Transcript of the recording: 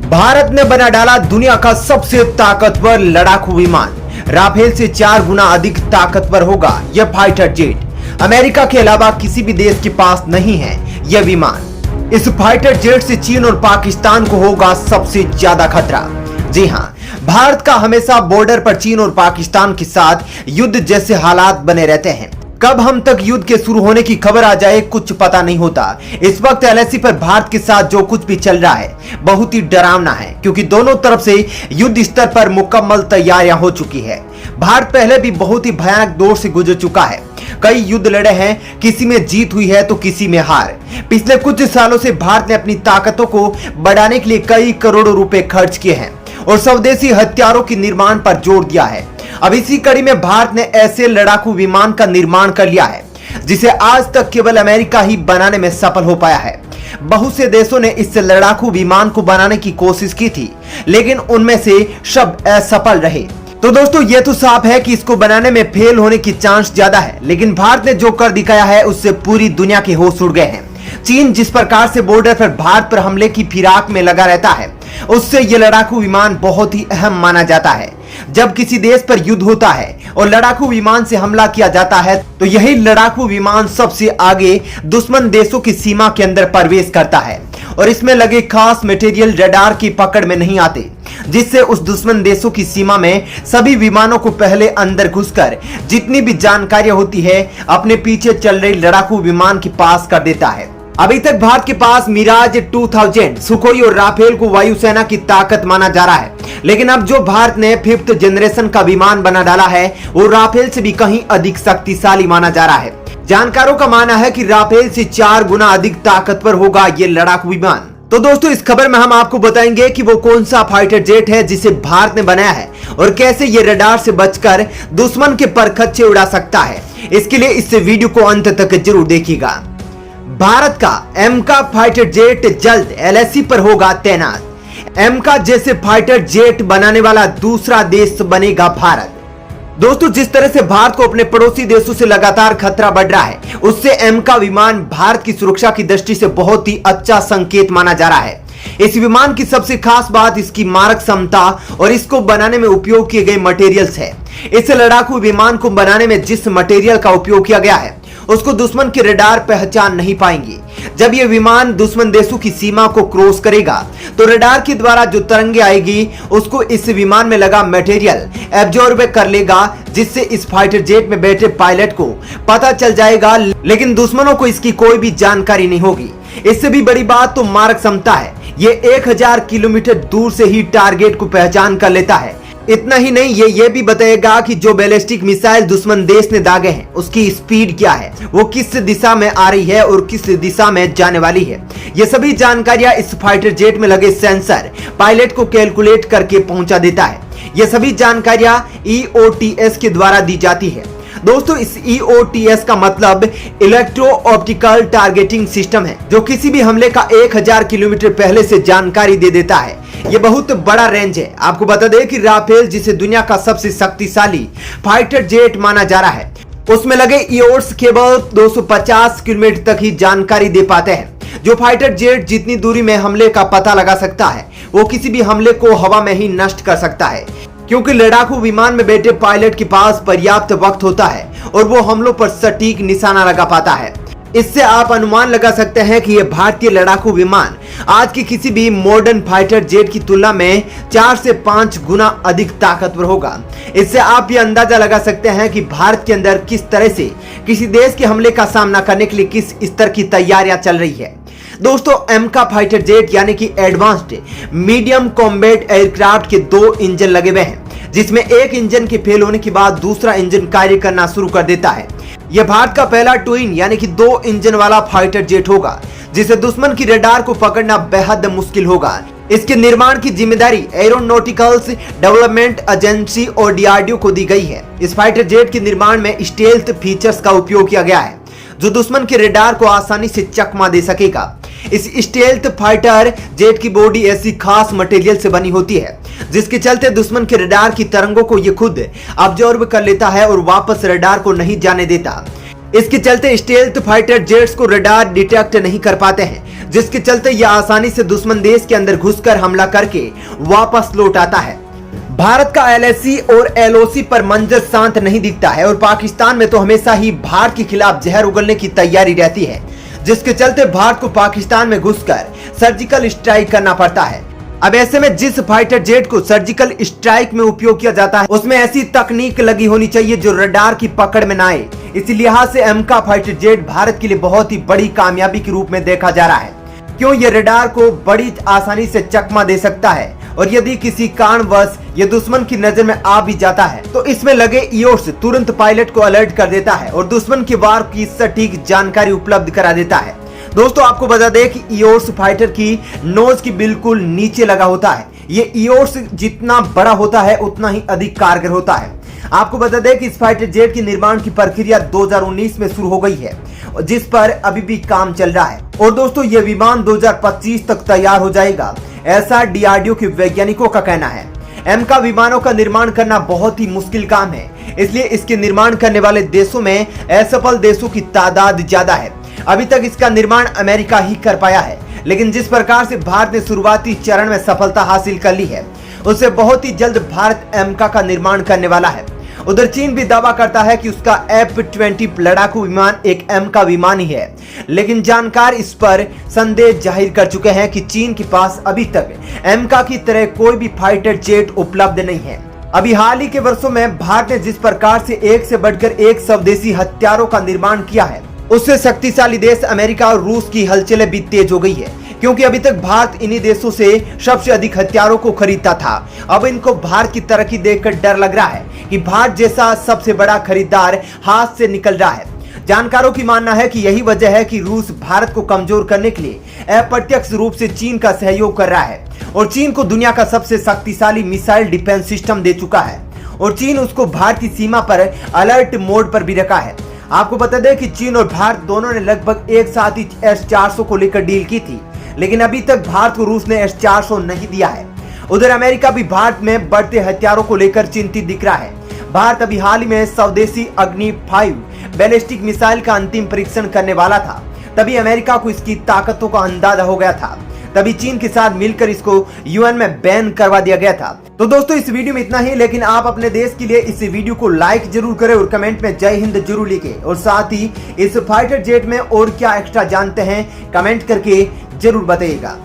भारत ने बना डाला दुनिया का सबसे ताकतवर लड़ाकू विमान। राफेल से 4 गुना अधिक ताकतवर होगा यह फाइटर जेट। अमेरिका के अलावा किसी भी देश के पास नहीं है यह विमान। इस फाइटर जेट से चीन और पाकिस्तान को होगा सबसे ज्यादा खतरा। जी हां, भारत का हमेशा बॉर्डर पर चीन और पाकिस्तान के साथ युद्ध जैसे हालात बने रहते हैं। कब हम तक युद्ध के शुरू होने की खबर आ जाए कुछ पता नहीं होता। इस वक्त एलएसी पर भारत के साथ जो कुछ भी चल रहा है बहुत ही डरावना है, क्योंकि दोनों तरफ से युद्ध स्तर पर मुकम्मल तैयारियां हो चुकी है। भारत पहले भी बहुत ही भयानक दौर से गुजर चुका है। कई युद्ध लड़े हैं, किसी में जीत हुई है तो किसी में हार। पिछले कुछ सालों से भारत ने अपनी ताकतों को बढ़ाने के लिए कई करोड़ों रुपए खर्च किए हैं और स्वदेशी हथियारों के निर्माण पर जोर दिया है। अब इसी कड़ी में भारत ने ऐसे लड़ाकू विमान का निर्माण कर लिया है जिसे आज तक केवल अमेरिका ही बनाने में सफल हो पाया है। बहुत से देशों ने इस लड़ाकू विमान को बनाने की कोशिश की थी, लेकिन उनमें से सब असफल रहे। तो दोस्तों, ये तो साफ है कि इसको बनाने में फेल होने की चांस ज्यादा है, लेकिन भारत ने जो कर दिखाया है उससे पूरी दुनिया के होश उड़ गए हैं। चीन जिस प्रकार से बॉर्डर पर भारत पर हमले की फिराक में लगा रहता है, उससे यह लड़ाकू विमान बहुत ही अहम माना जाता है। जब किसी देश पर युद्ध होता है और लड़ाकू विमान से हमला किया जाता है, तो यही लड़ाकू विमान सबसे आगे दुश्मन देशों की सीमा के अंदर प्रवेश करता है और इसमें लगे खास मटेरियल रडार की पकड़ में नहीं आते, जिससे उस दुश्मन देशों की सीमा में सभी विमानों को पहले अंदर घुसकर जितनी भी जानकारी होती है अपने पीछे चल रही लड़ाकू विमान के पास कर देता है। अभी तक भारत के पास मिराज 2000, सुखोई और राफेल को वायुसेना की ताकत माना जा रहा है, लेकिन अब जो भारत ने 5th जनरेशन का विमान बना डाला है वो राफेल से भी कहीं अधिक शक्तिशाली माना जा रहा है। जानकारों का मानना है कि राफेल से 4 गुना अधिक ताकतवर होगा ये लड़ाकू विमान। तो दोस्तों, इस खबर में हम आपको बताएंगे कि वो कौन सा फाइटर जेट है जिसे भारत ने बनाया है और कैसे ये रडार से बचकर दुश्मन के परखच्चे उड़ा सकता है। इसके लिए इस वीडियो को अंत तक जरूर देखिएगा। भारत का एमका फाइटर जेट जल्द एलएसी पर होगा तैनात। एमका जैसे फाइटर जेट बनाने वाला दूसरा देश बनेगा भारत। दोस्तों, जिस तरह से भारत को अपने पड़ोसी देशों से लगातार खतरा बढ़ रहा है, उससे एमका विमान भारत की सुरक्षा की दृष्टि से बहुत ही अच्छा संकेत माना जा रहा है। इस विमान की सबसे खास बात इसकी मारक क्षमता और इसको बनाने में उपयोग किए गए मटेरियल्स है। इस लड़ाकू विमान को बनाने में जिस मटेरियल का उपयोग किया गया है उसको दुश्मन के रडार पहचान नहीं पाएंगे। जब यह विमान दुश्मन देशों की सीमा को क्रॉस करेगा तो रडार के द्वारा जो तरंगे आएगी उसको इस विमान में लगा मटेरियल एब्जॉर्ब कर लेगा, जिससे इस फाइटर जेट में बैठे पायलट को पता चल जाएगा, लेकिन दुश्मनों को इसकी कोई भी जानकारी नहीं होगी। इससे भी बड़ी बात तो मारक क्षमता है। ये 1000 किलोमीटर दूर से ही टारगेट को पहचान कर लेता है। इतना ही नहीं, ये भी बताएगा कि जो बैलिस्टिक मिसाइल दुश्मन देश ने दागे हैं उसकी स्पीड क्या है, वो किस दिशा में आ रही है और किस दिशा में जाने वाली है। ये सभी जानकारियां इस फाइटर जेट में लगे सेंसर पायलट को कैलकुलेट करके पहुंचा देता है। ये सभी जानकारियां EOTS के द्वारा दी जाती है। दोस्तों, इस EOTS का मतलब इलेक्ट्रो ऑप्टिकल टारगेटिंग सिस्टम है, जो किसी भी हमले का 1000 किलोमीटर पहले से जानकारी दे देता है। ये बहुत बड़ा रेंज है। आपको बता दें कि राफेल, जिसे दुनिया का सबसे शक्तिशाली फाइटर जेट माना जा रहा है, उसमें लगे ईओर्स केवल 250 किलोमीटर तक ही जानकारी दे पाते हैं। जो फाइटर जेट जितनी दूरी में हमले का पता लगा सकता है वो किसी भी हमले को हवा में ही नष्ट कर सकता है, क्योंकि लड़ाकू विमान में बैठे पायलट के पास पर्याप्त वक्त होता है और वो हमलों पर सटीक निशाना लगा पाता है। इससे आप अनुमान लगा सकते हैं कि यह भारतीय लड़ाकू विमान आज की किसी भी मॉडर्न फाइटर जेट की तुलना में 4 से 5 गुना अधिक ताकतवर होगा। इससे आप ये अंदाजा लगा सकते हैं कि भारत के अंदर किस तरह से किसी देश के हमले का सामना करने के लिए किस स्तर की तैयारियां चल रही है। दोस्तों, एमका फाइटर जेट यानी कि एडवांस्ड मीडियम कॉम्बैट एयरक्राफ्ट के 2 इंजन लगे हुए हैं, जिसमें एक इंजन के फेल होने के बाद दूसरा इंजन कार्य करना शुरू कर देता है। यह भारत का पहला ट्विन यानी कि 2 इंजन वाला फाइटर जेट होगा, जिसे दुश्मन की रडार को पकड़ना बेहद मुश्किल होगा। इसके निर्माण की जिम्मेदारी एरोनॉटिकल्स डेवलपमेंट एजेंसी और DRDO को दी गई है। इस फाइटर जेट के निर्माण में स्टेल्थ फीचर्स का उपयोग किया गया है, जो दुश्मन के रडार को आसानी से चकमा दे सकेगा। इस स्टेल्थ फाइटर जेट की बॉडी ऐसी खास मटेरियल से बनी होती है जिसके चलते दुश्मन के रडार की तरंगों को ये खुद अब्जॉर्ब कर लेता है और वापस रडार को नहीं जाने देता। इसके चलते स्टेल्थ फाइटर जेट्स को रडार डिटेक्ट नहीं कर पाते हैं, जिसके चलते यह आसानी से दुश्मन देश के अंदर घुसकर हमला करके वापस लौट आता है। भारत का LAC और LOC पर मंजर शांत नहीं दिखता है और पाकिस्तान में तो हमेशा ही भारत के खिलाफ जहर उगलने की तैयारी रहती है, जिसके चलते भारत को पाकिस्तान में घुसकर सर्जिकल स्ट्राइक करना पड़ता है। अब ऐसे में जिस फाइटर जेट को सर्जिकल स्ट्राइक में उपयोग किया जाता है उसमें ऐसी तकनीक लगी होनी चाहिए जो रडार की पकड़ में न आए। इसी लिहाज से एमका फाइटर जेट भारत के लिए बहुत ही बड़ी कामयाबी के रूप में देखा जा रहा है, क्यों ये रडार को बड़ी आसानी से चकमा दे सकता है और यदि किसी कारणवश ये दुश्मन की नजर में आ भी जाता है तो इसमें लगे ईओर्स तुरंत पायलट को अलर्ट कर देता है और दुश्मन के वार की सटीक जानकारी उपलब्ध करा देता है। दोस्तों आपको बता दें कि ईओर्स फाइटर की नोज की बिल्कुल नीचे लगा होता है। ये ईओर्स जितना बड़ा होता है उतना ही अधिक कारगर होता है। आपको बता दें कि इस फाइटर जेट की निर्माण की प्रक्रिया 2019 में शुरू हो गई है, जिस पर अभी भी काम चल रहा है और दोस्तों ये विमान 2025 तक तैयार हो जाएगा, ऐसा DRDO के वैज्ञानिकों का कहना है। एमका विमानों का निर्माण करना बहुत ही मुश्किल काम है, इसलिए इसके निर्माण करने वाले देशों में असफल देशों की तादाद ज्यादा है। अभी तक इसका निर्माण अमेरिका ही कर पाया है, लेकिन जिस प्रकार से भारत ने शुरुआती चरण में सफलता हासिल कर ली है उससे बहुत ही जल्द भारत एमका का निर्माण करने वाला है। उधर चीन भी दावा करता है कि उसका F-20 लड़ाकू विमान एक एमका विमान ही है, लेकिन जानकार इस पर संदेह जाहिर कर चुके हैं कि चीन के पास अभी तक एमका की तरह कोई भी फाइटर जेट उपलब्ध नहीं है। अभी हाल ही के वर्षों में भारत ने जिस प्रकार से एक से बढ़कर एक स्वदेशी हथियारों का निर्माण किया है उससे शक्तिशाली देश अमेरिका और रूस की हलचलें भी तेज हो गई है, क्योंकि अभी तक भारत इन्हीं देशों से सबसे अधिक हथियारों को खरीदता था। अब इनको भारत की तरक्की देखकर डर लग रहा है कि भारत जैसा सबसे बड़ा खरीदार हाथ से निकल रहा है। जानकारों की मानना है कि यही वजह है कि रूस भारत को कमजोर करने के लिए अप्रत्यक्ष रूप से चीन का सहयोग कर रहा है और चीन को दुनिया का सबसे शक्तिशाली मिसाइल डिफेंस सिस्टम दे चुका है और चीन उसको भारत की सीमा पर अलर्ट मोड पर भी रखा है। आपको बता दें कि चीन और भारत दोनों ने लगभग एक साथ ही S-400 को लेकर डील की थी, लेकिन अभी तक भारत को रूस ने S-400 नहीं दिया है। उधर अमेरिका भी भारत में बढ़ते हथियारों को लेकर चिंतित दिख रहा है। भारत अभी हाल ही में स्वदेशी अग्नि 5 बैलिस्टिक मिसाइल का अंतिम परीक्षण करने वाला था, तभी अमेरिका को इसकी ताकतों का अंदाजा हो गया था। तभी चीन के साथ मिलकर इसको UN में बैन करवा दिया गया था। तो दोस्तों इस वीडियो में इतना ही, लेकिन आप अपने देश के लिए इस वीडियो को लाइक जरूर करें और कमेंट में जय हिंद जरूर लिखें और साथ ही इस फाइटर जेट में और क्या एक्स्ट्रा जानते हैं कमेंट करके जरूर बताइएगा।